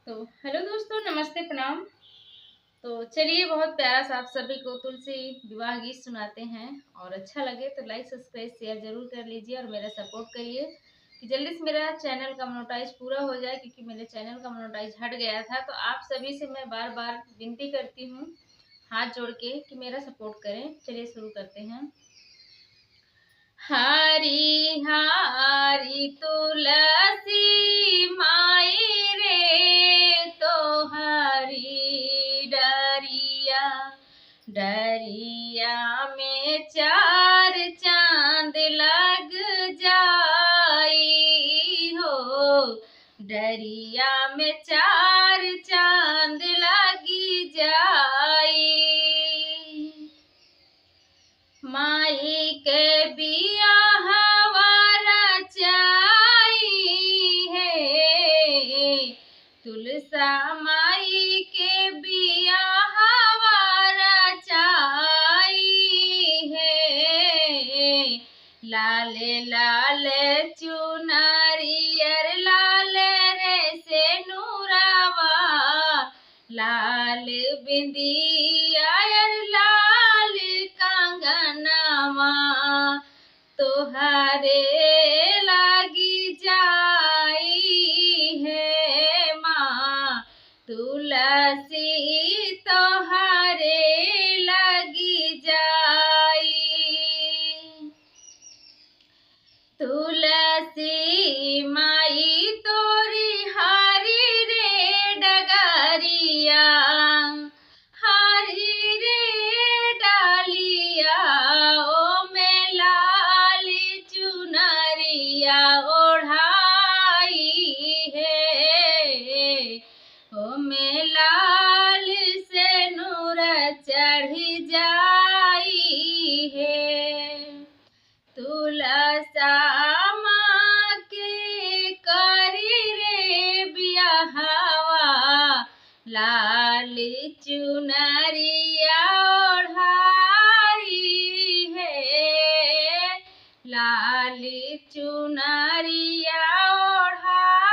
तो हेलो दोस्तों, नमस्ते, प्रणाम। तो चलिए, बहुत प्यारा सा आप सभी को तुलसी विवाह गीत सुनाते हैं। और अच्छा लगे तो लाइक सब्सक्राइब शेयर जरूर कर लीजिए और मेरा सपोर्ट करिए कि जल्दी से मेरा चैनल का मोनेटाइज पूरा हो जाए, क्योंकि मेरे चैनल का मोनेटाइज हट गया था। तो आप सभी से मैं बार बार विनती करती हूँ, हाथ जोड़ के, कि मेरा सपोर्ट करें। चलिए शुरू करते हैं। हरी हरी तुलसी माई रे, तो हरी डरिया डरिया में चार चांद लग जाई हो। डरिया में चार चांद लगी जाई। माई के बियाह वाला चाई है, तुलसा माई के बियाह वाला चाई है। लाल लाल चुनरियर लाल रे से नूरावा, लाल बिंदिया लाल कंगनवा, तोहरे लागी जाई है माँ तुलसी, तोहरे लगी जाई। तुलसी माई तोरी हरी रे डगरिया, हरी रे डालिया, ओ में लाल चुनरिया ओढ़ाई है। ओ में लाल से नूर चढ़ जाई है। तुलसा माँ के करी रे बियाहवा, लाल चुनरिया ओढ़ाई है। लाल चुनरिया ओढ़ाई